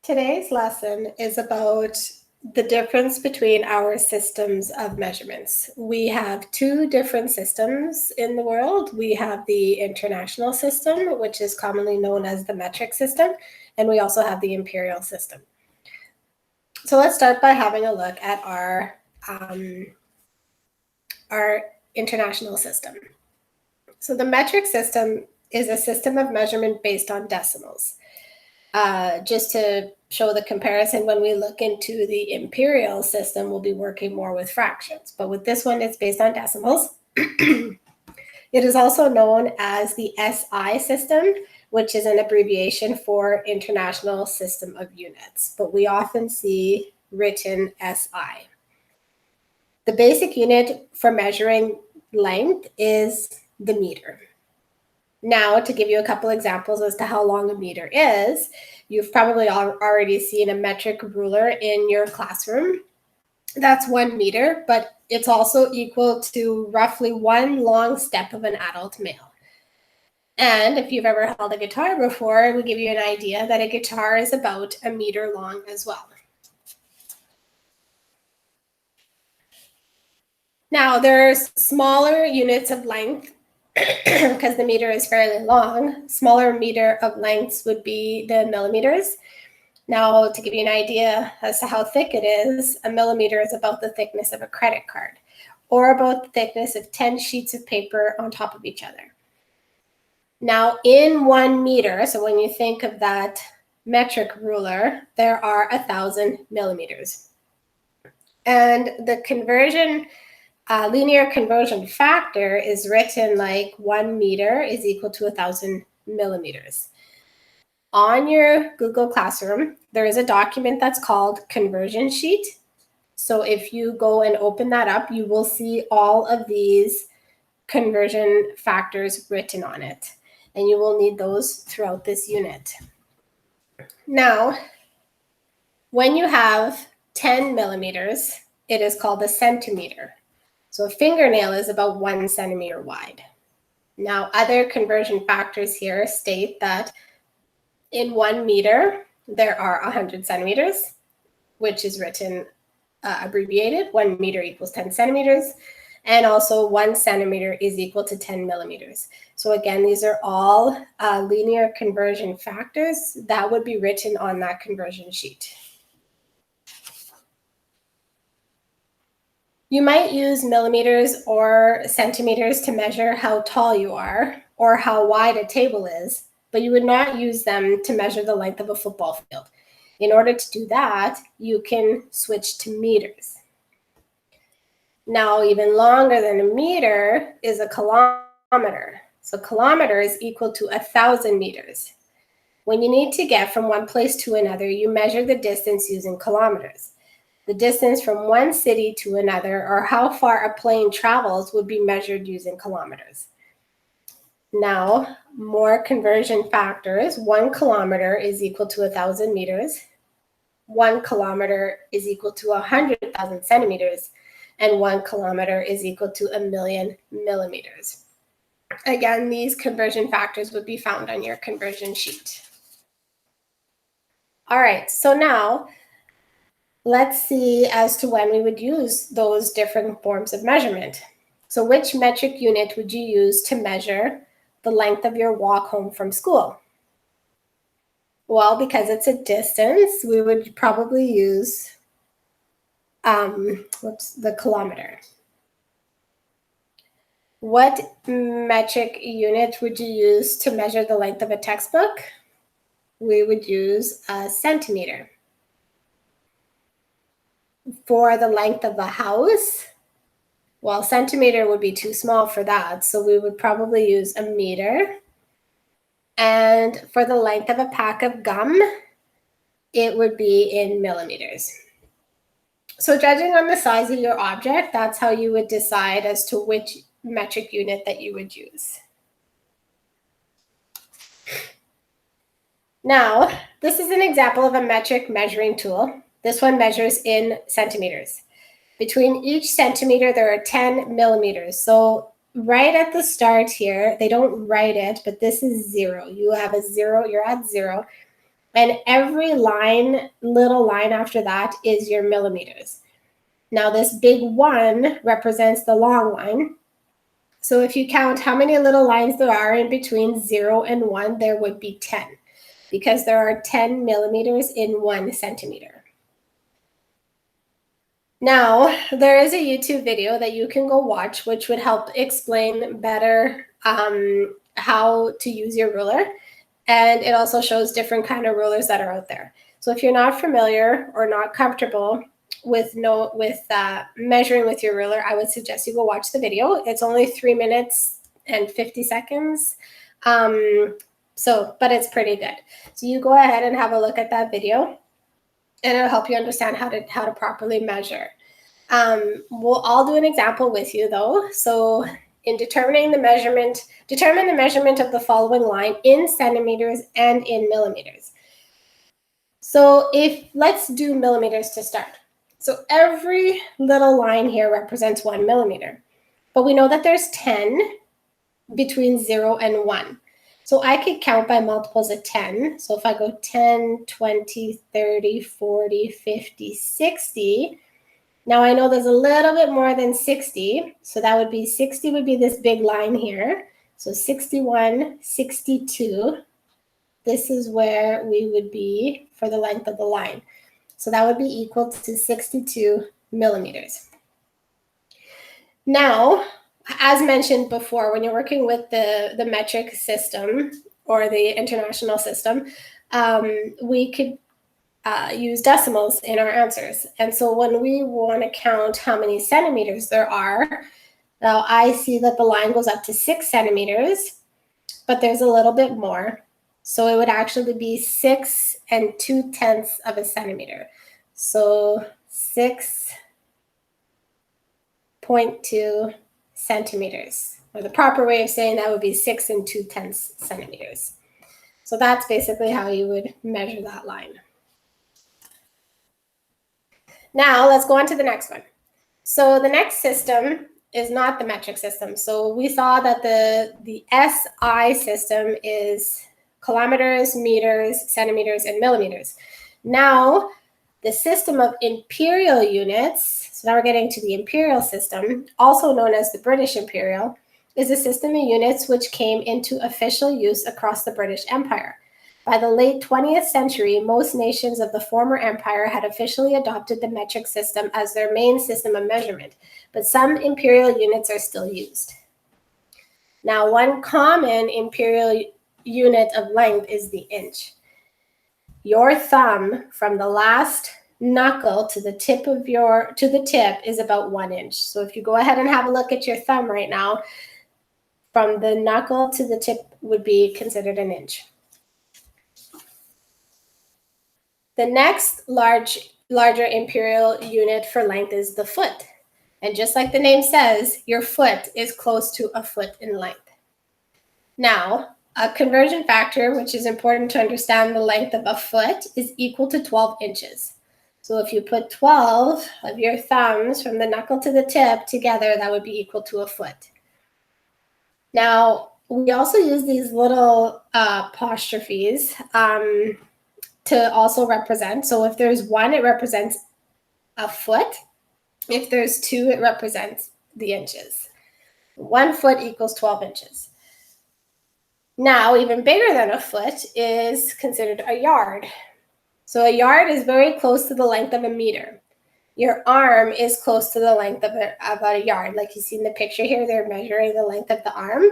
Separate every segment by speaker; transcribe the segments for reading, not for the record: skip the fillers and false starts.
Speaker 1: Today's lesson is about the difference between our systems of measurements. We have two different systems in the world. We have the international system, which is commonly known as the metric system, and we also have the imperial system. So let's start by having a look at our international system. So the metric system is a system of measurement based on decimals. Just to show the comparison, when we look into the imperial system, we'll be working more with fractions. But with this one, it's based on decimals. It is also known as the SI system, which is an abbreviation for International System of Units. But we often see written SI. The basic unit for measuring length is the meter. Now, to give you a couple examples as to how long a meter is, you've probably already seen a metric ruler in your classroom. That's 1 meter, but it's also equal to roughly 1 long step of an adult male. And if you've ever held a guitar before, it will give you an idea that a guitar is about 1 meter long as well. Now, there's smaller units of length because the meter is fairly long. Smaller meter of lengths would be the millimeters. Now, to give you an idea as to how thick it is, a millimeter is about the thickness of a credit card, or about the thickness of 10 sheets of paper on top of each other. Now, in 1 meter, so when you think of that metric ruler, there are 1,000 millimeters. And the conversion linear conversion factor is written like 1 meter is equal to 1,000 millimeters. On your Google Classroom, there is a document that's called conversion sheet. So if you go and open that up, you will see all of these conversion factors written on it. And you will need those throughout this unit. Now, when you have 10 millimeters, it is called a centimeter. So a fingernail is about 1 centimeter wide. Now, other conversion factors here state that in 1 meter, there are 100 centimeters, which is written abbreviated. 1 meter equals 10 centimeters. And also 1 centimeter is equal to 10 millimeters. So again, these are all linear conversion factors that would be written on that conversion sheet. You might use millimeters or centimeters to measure how tall you are or how wide a table is, but you would not use them to measure the length of a football field. In order to do that, you can switch to meters. Now, even longer than a meter is a kilometer. So kilometer is equal to 1,000 meters. When you need to get from one place to another, you measure the distance using kilometers. The distance from one city to another, or how far a plane travels, would be measured using kilometers. Now, more conversion factors. 1 kilometer is equal to 1,000 meters. 1 kilometer is equal to 100,000 centimeters. And 1 kilometer is equal to 1,000,000 millimeters. Again, these conversion factors would be found on your conversion sheet. All right, so now, let's see as to when we would use those different forms of measurement. So which metric unit would you use to measure the length of your walk home from school? Well, because it's a distance, we would probably use the kilometer. What metric unit would you use to measure the length of a textbook? We would use a centimeter. For the length of a house, well, centimeter would be too small for that, so we would probably use a meter. And for the length of a pack of gum, it would be in millimeters. So judging on the size of your object, that's how you would decide as to which metric unit that you would use. Now, this is an example of a metric measuring tool. This one measures in centimeters. Between each centimeter, there are 10 millimeters. So right at the start here, they don't write it, but this is 0. You have a 0, you're at 0. And every line, little line after that is your millimeters. Now this big 1 represents the long line. So if you count how many little lines there are in between 0 and 1, there would be 10, because there are 10 millimeters in 1 centimeter. Now, there is a YouTube video that you can go watch, which would help explain better how to use your ruler. And it also shows different kind of rulers that are out there. So if you're not familiar or not comfortable with measuring with your ruler, I would suggest you go watch the video. It's only 3 minutes and 50 seconds. But it's pretty good. So you go ahead and have a look at that video, and it'll help you understand how to properly measure. I'll do an example with you though. So in determine the measurement of the following line in centimeters and in millimeters. So let's do millimeters to start. So every little line here represents 1 millimeter, but we know that there's 10 between 0 and 1. So I could count by multiples of 10. So if I go 10, 20, 30, 40, 50, 60, now I know there's a little bit more than 60. So that would be 60 would be this big line here. So 61, 62. This is where we would be for the length of the line. So that would be equal to 62 millimeters. Now, as mentioned before, when you're working with the metric system or the international system, we could use decimals in our answers. And so when we want to count how many centimeters there are, now I see that the line goes up to 6 centimeters, but there's a little bit more. So it would actually be 6 2/10 of a centimeter. So 6.2 centimeters. Or the proper way of saying that would be 6 2/10 centimeters. So that's basically how you would measure that line. Now let's go on to the next one. So the next system is not the metric system. So we saw that the SI system is kilometers, meters, centimeters, and millimeters. Now the system of imperial units, so now we're getting to the imperial system, also known as the British Imperial, is a system of units which came into official use across the British Empire. By the late 20th century, most nations of the former empire had officially adopted the metric system as their main system of measurement, but some imperial units are still used. Now, one common imperial unit of length is the inch. Your thumb from the last knuckle to the tip is about 1 inch. So if you go ahead and have a look at your thumb right now, from the knuckle to the tip would be considered an inch. The next larger imperial unit for length is the foot. And just like the name says, your foot is close to a foot in length. Now, a conversion factor, which is important to understand the length of a foot, is equal to 12 inches. So if you put 12 of your thumbs from the knuckle to the tip together, that would be equal to a foot. Now, we also use these little apostrophes to also represent. So if there's 1, it represents a foot. If there's 2, it represents the inches. 1 foot equals 12 inches. Now, even bigger than a foot is considered a yard. So a yard is very close to the length of a meter. Your arm is close to the length of about a yard. Like you see in the picture here, they're measuring the length of the arm.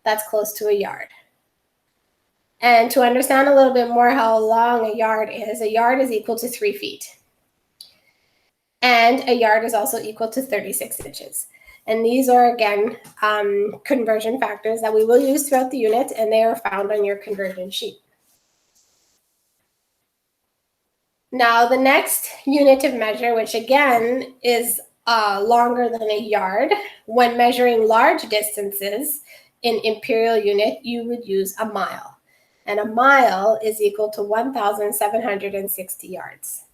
Speaker 1: That's close to a yard. And to understand a little bit more how long a yard is equal to 3 feet. And a yard is also equal to 36 inches. And these are, again, conversion factors that we will use throughout the unit, and they are found on your conversion sheet. Now, the next unit of measure, which again is longer than a yard, when measuring large distances in imperial unit, you would use a mile. And a mile is equal to 1,760 yards.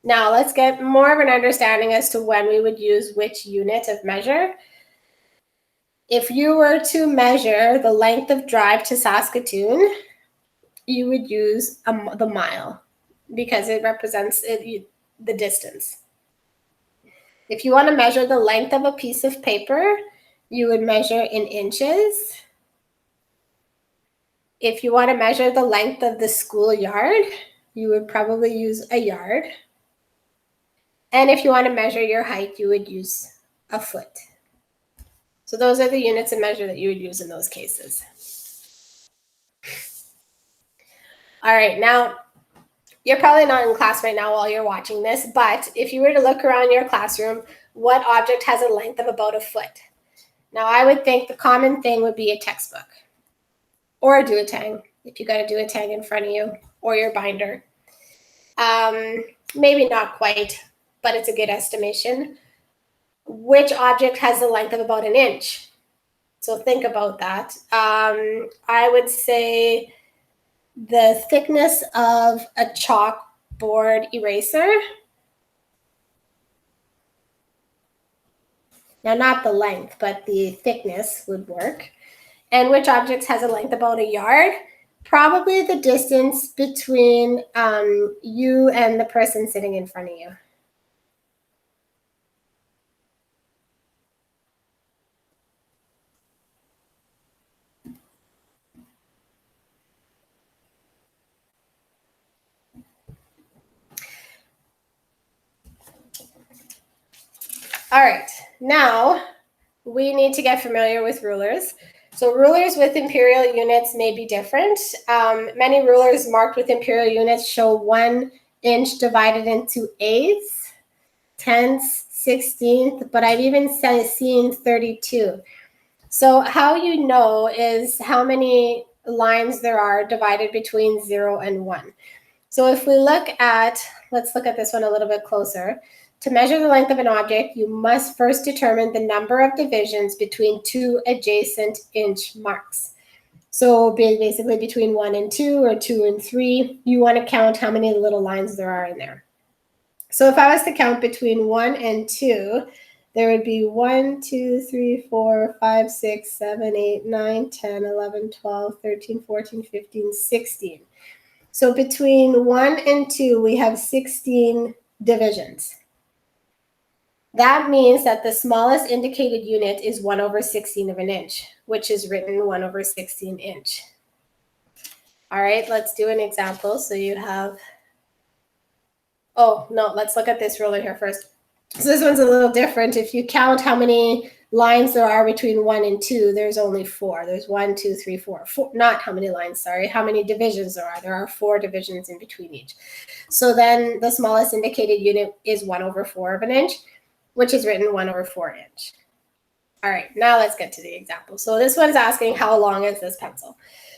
Speaker 1: Now, let's get more of an understanding as to when we would use which unit of measure. If you were to measure the length of drive to Saskatoon, you would use the mile because it represents the distance. If you want to measure the length of a piece of paper, you would measure in inches. If you want to measure the length of the schoolyard, you would probably use a yard. And if you want to measure your height, you would use a foot. So those are the units of measure that you would use in those cases. All right, now you're probably not in class right now while you're watching this, but if you were to look around your classroom, what object has a length of about a foot? Now, I would think the common thing would be a textbook or a do-a-tang, if you got a do-a-tang in front of you, or your binder. Maybe not quite, but it's a good estimation. Which object has the length of about an inch? So think about that. I would say the thickness of a chalkboard eraser. Now, not the length, but the thickness would work. And which object has a length about a yard? Probably the distance between you and the person sitting in front of you. All right, now we need to get familiar with rulers. So rulers with imperial units may be different. Many rulers marked with imperial units show 1 inch divided into eighths, tenths, 16th, but I've even seen 32. So how you know is how many lines there are divided between 0 and 1. So if we look at, let's look at this one a little bit closer. To measure the length of an object, you must first determine the number of divisions between 2 adjacent inch marks. So basically between 1 and 2 or 2 and 3, you want to count how many little lines there are in there. So if I was to count between 1 and 2, there would be 1, 2, 3, 4, 5, 6, 7, 8, 9, 10, 11, 12, 13, 14, 15, 16. So between 1 and 2, we have 16 divisions. That means that the smallest indicated unit is 1 over 16 of an inch, which is written 1 over 16 inch. All right, let's do an example. So you have, oh, no, let's look at this ruler here first. So this one's a little different. If you count how many lines there are between 1 and 2, there's only 4. There's 1, 2, 3, 4. Not how many lines, sorry, how many divisions there are. There are 4 divisions in between each. So then the smallest indicated unit is 1 over 4 of an inch, which is written 1 over 4 inch. All right, now let's get to the example. So this one's asking how long is this pencil?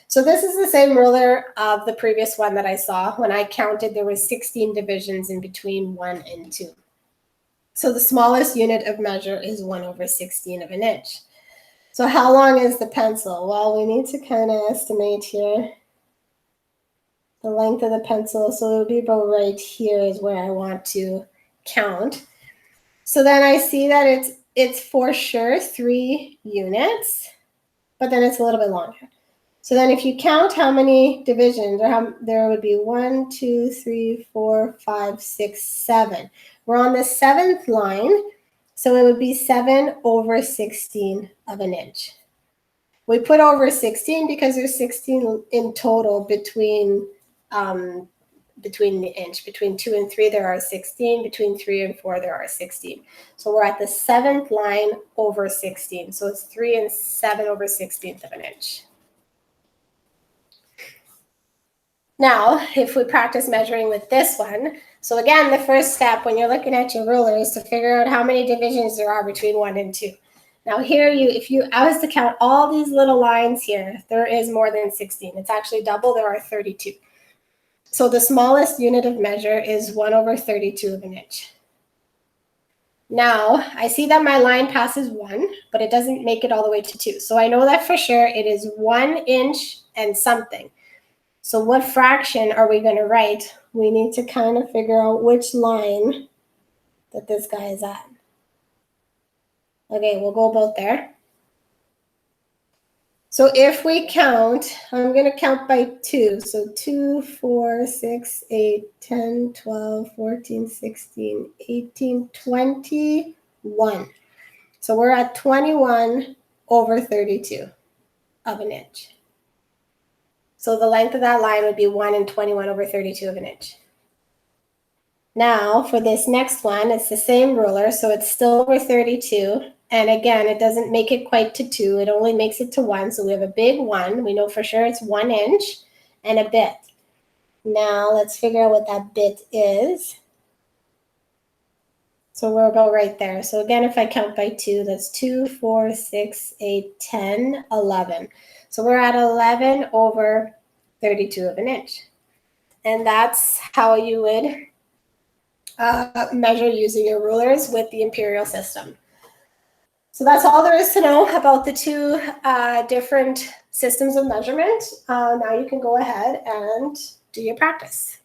Speaker 1: So this is the same ruler of the previous one that I saw. When I counted, there was 16 divisions in between 1 and 2. So the smallest unit of measure is 1 over 16 of an inch. So how long is the pencil? Well, we need to kind of estimate here the length of the pencil. So it'll be about right here is where I want to count. So then I see that it's for sure 3 units, but then it's a little bit longer. So then if you count how many divisions, there would be 1, 2, 3, 4, 5, 6, 7. We're on the 7th line, so it would be 7 over 16 of an inch. We put over 16 because there's 16 in total between the inch. Between 2 and 3, there are 16. Between 3 and 4, there are 16. So we're at the 7th line over 16. So it's 3 and 7 over 16th of an inch. Now, if we practice measuring with this one, so again, the first step when you're looking at your ruler is to figure out how many divisions there are between 1 and 2. Now here, if I was to count all these little lines here, there is more than 16. It's actually double, there are 32. So the smallest unit of measure is 1 over 32 of an inch. Now, I see that my line passes 1, but it doesn't make it all the way to 2. So I know that for sure it is 1 inch and something. So what fraction are we going to write? We need to kind of figure out which line that this guy is at. Okay, we'll go about there. So if we count, I'm going to count by 2. So 2, 4, 6, 8, 10, 12, 14, 16, 18, 21. So we're at 21 over 32 of an inch. So the length of that line would be 1 and 21 over 32 of an inch. Now for this next one, it's the same ruler, so it's still over 32. And again, it doesn't make it quite to 2. It only makes it to 1. So we have a big 1. We know for sure it's 1 inch and a bit. Now let's figure out what that bit is. So we'll go right there. So again, if I count by 2, that's 2, 4, 6, 8, 10, 11. So we're at 11 over 32 of an inch. And that's how you would measure using your rulers with the imperial system. So that's all there is to know about the two different systems of measurement. Now you can go ahead and do your practice.